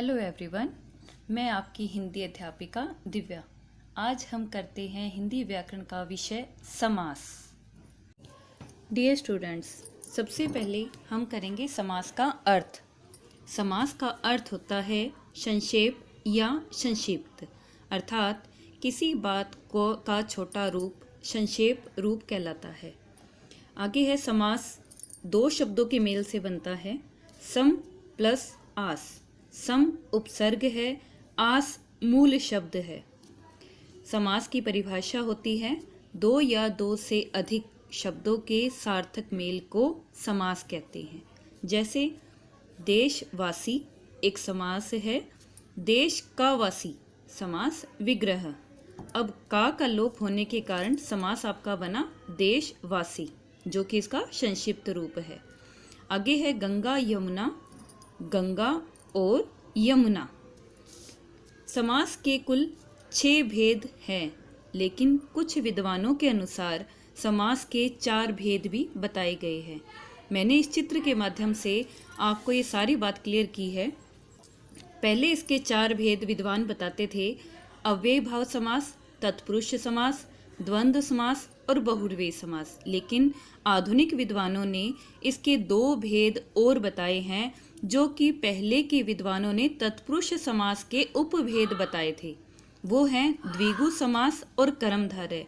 Hello everyone, मैं आपकी हिंदी अध्यापिका दिव्या। आज हम करते हैं हिंदी व्याकरण का विषय समास। डियर स्टूडेंट्स, सबसे पहले हम करेंगे समास का अर्थ। समास का अर्थ होता है संक्षेप या संक्षिप्त, अर्थात किसी बात को का छोटा रूप संक्षेप रूप कहलाता है। आगे है समास दो शब्दों के मेल से बनता है। सम प्लस आस। सम उपसर्ग है, आस मूल शब्द है। समास की परिभाषा होती है दो या दो से अधिक शब्दों के सार्थक मेल को समास कहते हैं। जैसे देशवासी एक समास है, देश का वासी समास विग्रह। अब का लोप होने के कारण समास आपका बना देशवासी, जो कि इसका संक्षिप्त रूप है। आगे है गंगा यमुना, गंगा और यमुना। समास के कुल 6 भेद हैं, लेकिन कुछ विद्वानों के अनुसार समास के 4 भेद भी बताए गए हैं। मैंने इस चित्र के माध्यम से आपको ये सारी बात क्लियर की है। पहले इसके 4 भेद विद्वान बताते थे: अव्ययी भाव समास, तत्पुरुष समास, द्वंद्व समास और बहुव्रीहि समास। लेकिन आधुनिक विद्वानों ने इसके 2 भेद और बताए हैं, जो कि पहले के विद्वानों ने तत्पुरुष समास के उपभेद बताए थे। वो हैं द्विगु समास और कर्मधारय।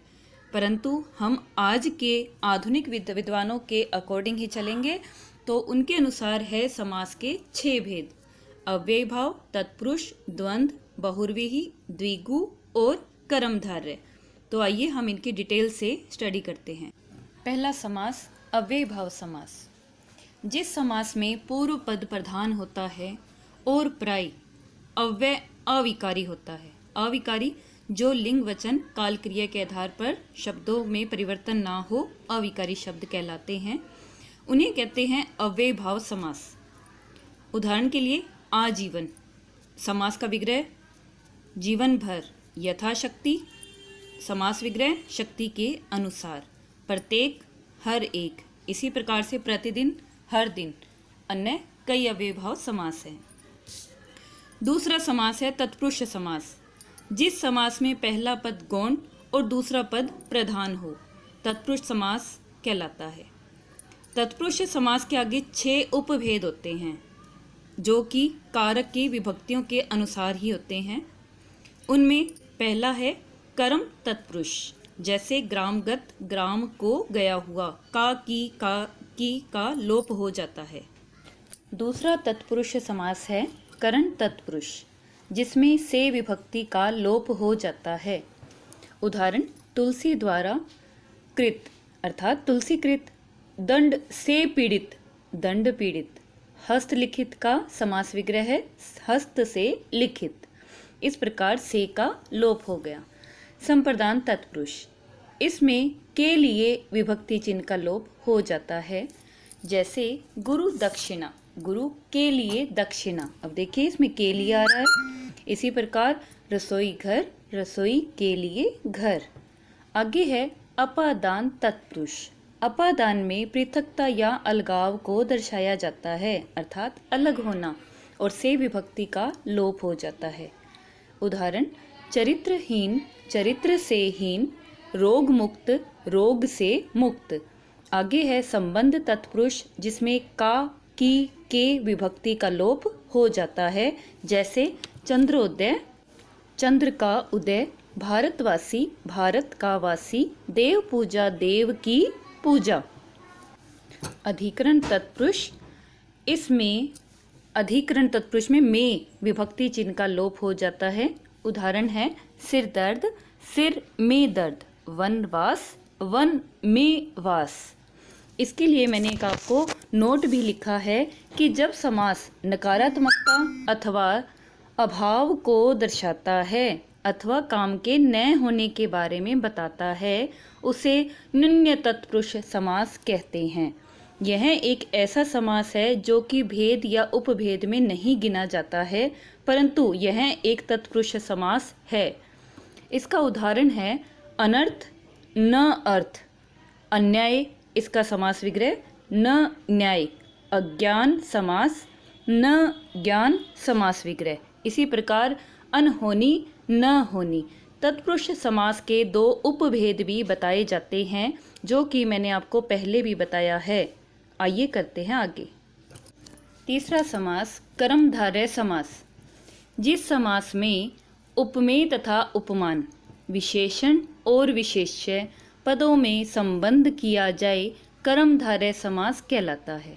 परंतु हम आज के आधुनिक विद्वानों के अकॉर्डिंग ही चलेंगे, तो उनके अनुसार है समास के 6 भेद: अव्ययी भाव, तत्पुरुष, द्वंद्व, बहुव्रीहि, द्विगु और कर्मधारय। तो आइए हम इनकी डिटेल से स्टडी करते हैं। पहला समास अव्ययी भाव समास। जिस समास में पूर्व पद प्रधान होता है और प्राय अव्यय अविकारी होता है। अविकारी जो लिंग वचन काल क्रिया के आधार पर शब्दों में परिवर्तन ना हो, अविकारी शब्द कहलाते हैं। उन्हें कहते हैं अव्ययी भाव समास। उदाहरण के लिए आजीवन समास का विग्रह जीवन भर, यथाशक्ति समास विग्रह शक्ति के अनुसार, प्रत्येक हर एक, इसी प्रकार से प्रतिदिन हर दिन, अन्य कई अव्ययी भाव समास है। दूसरा समास है तत्पुरुष समास। जिस समास में पहला पद गौण और दूसरा पद प्रधान हो, तत्पुरुष समास कहलाता है। तत्पुरुष समास के आगे 6 उपभेद होते हैं, जो कि कारक की विभक्तियों के अनुसार ही होते हैं। उनमें पहला है कर्म तत्पुरुष, जैसे ग्रामगत, ग्राम को गया हुआ, का लोप हो जाता है। दूसरा तत्पुरुष समास है करण तत्पुरुष, जिसमें से विभक्ति का लोप हो जाता है। उदाहरण तुलसी द्वारा कृत अर्थात तुलसी कृत, दंड से पीड़ित, दंड पीड़ित। हस्तलिखित का समास विग्रह है हस्त से लिखित, इस प्रकार से का लोप हो गया। संप्रदान तत्पुरुष, इसमें के लिए विभक्ति चिन्ह का लोप हो जाता है। जैसे गुरु दक्षिणा, गुरु के लिए दक्षिणा। अब देखिए इसमें के लिए आ रहा है। इसी प्रकार रसोई घर, रसोई के लिए घर। आगे है अपादान तत्पुरुष। अपादान में पृथकता या अलगाव को दर्शाया जाता है, अर्थात अलग होना, और से विभक्ति का लोप हो जाता है। उदाहरण चरित्रहीन, चरित्र से हीन, रोग मुक्त, रोग से मुक्त। आगे है संबंध तत्पुरुष, जिसमें का, की, के विभक्ति का लोप हो जाता है। जैसे चंद्रोदय, चंद्र का उदय, भारतवासी, भारत का वासी, देव पूजा, देव की पूजा। अधिकरण तत्पुरुष, इसमें अधिकरण तत्पुरुष में विभक्ति चिन्ह का लोप हो जाता है। उदाहरण है सिर दर्द, सिर में दर्द, वनवास, वन में वास। इसके लिए मैंने एक आपको नोट भी लिखा है कि जब समास नकारात्मकता अथवा अभाव को दर्शाता है अथवा काम के न होने के बारे में बताता है, उसे न्यून तत्पुरुष समास कहते हैं। यह एक ऐसा समास है जो कि भेद या उपभेद में नहीं गिना जाता है, परंतु यह एक तत्पुरुष समास है। इसका उदाहरण है अनर्थ न अर्थ, अन्याय, इसका समास विग्रह न न्याय। अज्ञान समास, न ज्ञान समास विग्रह। इसी प्रकार अनहोनी न होनी। तत्पुरुष समास के 2 उपभेद भी बताए जाते हैं, जो कि मैंने आपको पहले भी बताया है। आइए करते हैं आगे। तीसरा समास कर्मधारय समास। जिस समास में उपमेय तथा उपमान, विशेषण और विशेष्य पदों में संबंध किया जाए, कर्मधारय समास कहलाता है।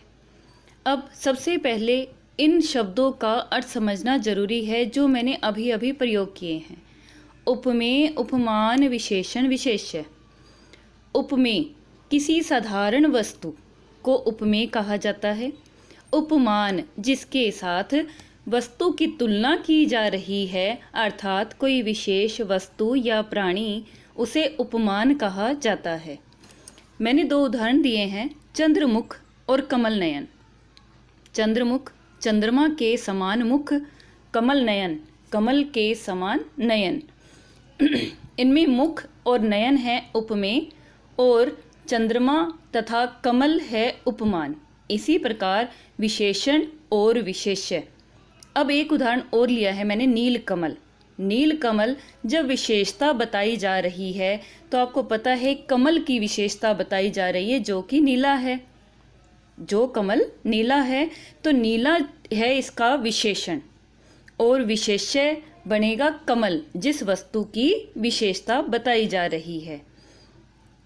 अब सबसे पहले इन शब्दों का अर्थ समझना जरूरी है, जो मैंने अभी अभी प्रयोग किए हैं। उपमेय, उपमान, विशेषण, विशेष्य। उपमेय किसी साधारण वस्तु को उपमेय कहा जाता है। उपमान जिसके साथ वस्तु की तुलना की जा रही है, अर्थात कोई विशेष वस्तु या प्राणी, उसे उपमान कहा जाता है। मैंने 2 उदाहरण दिए हैं, चंद्रमुख और कमल नयन। चंद्रमुख चंद्रमा के समान मुख, कमल नयन कमल के समान नयन। इनमें मुख और नयन है उपमेय और चंद्रमा तथा कमल है उपमान। इसी प्रकार विशेषण और विशेष्य। अब एक उदाहरण और लिया है मैंने, नीलकमल। नीलकमल जब विशेषता बताई जा रही है, तो आपको पता है कमल की विशेषता बताई जा रही है, जो कि नीला है। जो कमल नीला है, तो नीला है इसका विशेषण, और विशेष्य बनेगा कमल, जिस वस्तु की विशेषता बताई जा रही है।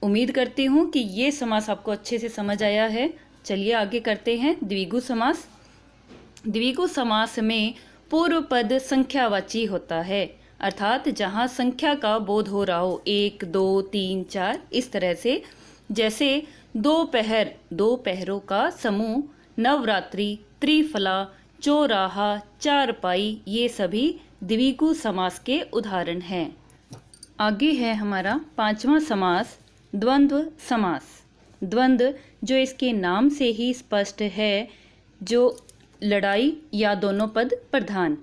उम्मीद करती हूँ कि ये समास आपको अच्छे से समझ आया है। चलिए आगे करते हैं द्विगु समास। द्विगु समास में पूर्व पद संख्यावाची होता है, अर्थात जहाँ संख्या का बोध हो रहा हो, 1, 2, 3, 4, इस तरह से। जैसे दोपहर, 2 पहरों का समूह, नवरात्रि, त्रिफला, चौराहा, चारपाई, ये सभी द्विगु समास के उदाहरण हैं। आगे है हमारा 5वां समास, द्वंद्व समास। द्वंद्व जो इसके नाम से ही स्पष्ट है, जो लड़ाई या दोनों पद प्रधान।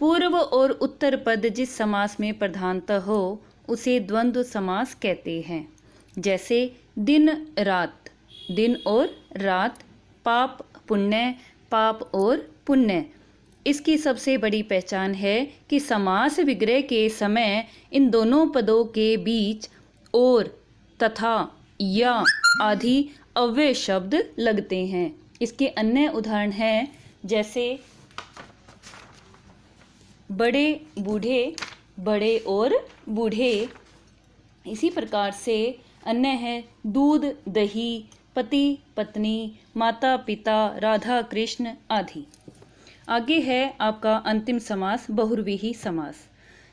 पूर्व और उत्तर पद जिस समास में प्रधानता हो, उसे द्वंद्व समास कहते हैं। जैसे दिन रात, दिन और रात, पाप पुण्य, पाप और पुण्य। इसकी सबसे बड़ी पहचान है कि समास विग्रह के समय इन दोनों पदों के बीच और, तथा, या आदि अव्यय शब्द लगते हैं। इसके अन्य उदाहरण हैं, जैसे बड़े बूढ़े, बड़े और बूढ़े। इसी प्रकार से अन्य है दूध दही, पति पत्नी, माता पिता, राधा कृष्ण आदि। आगे है आपका अंतिम समास, बहुव्रीहि समास।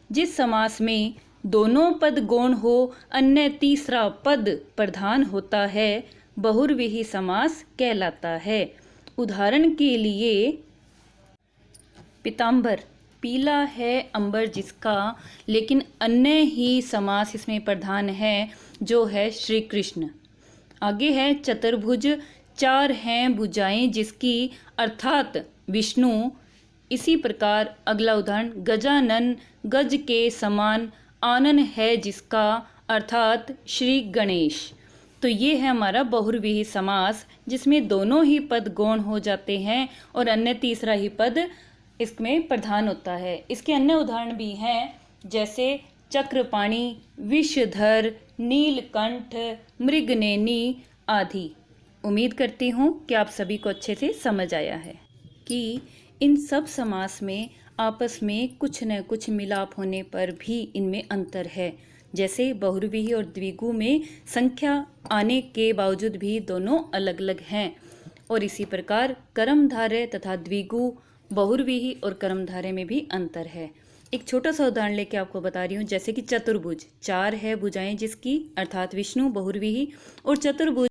जिस समास में दोनों पद गौण हो, अन्य तीसरा पद प्रधान होता है, बहुव्रीहि समास कहलाता है। उदाहरण के लिए पीतांबर, पीला है अंबर जिसका, लेकिन अन्य ही समास इसमें प्रधान है, जो है श्री कृष्ण। आगे है चतुर्भुज, 4 हैं भुजाएं जिसकी, अर्थात विष्णु। इसी प्रकार अगला उदाहरण गजानन, गज के समान, आनन है जिसका, अर्थात श्री गणेश। तो ये है हमारा बहुव्रीहि समास, जिसमें दोनों ही पद गौण हो जाते हैं और अन्य तीसरा ही पद इसमें प्रधान होता है। इसके अन्य उदाहरण भी हैं, जैसे चक्रपाणी, विषधर, नीलकंठ, मृगनेनी आदि। उम्मीद करती हूँ कि आप सभी को अच्छे से समझ आया है कि इन सब समास में आपस में कुछ न कुछ मिलाप होने पर भी इनमें अंतर है। जैसे बहुव्रीहि और द्विगु में संख्या आने के बावजूद भी दोनों अलग अलग हैं, और इसी प्रकार कर्मधारय तथा द्विगु, बहुव्रीहि और कर्मधारय में भी अंतर है। एक छोटा सा उदाहरण लेके आपको बता रही हूँ, जैसे कि चतुर्भुज, 4 है भुजाएं जिसकी, अर्थात विष्णु, बहुव्रीहि, और चतुर्भुज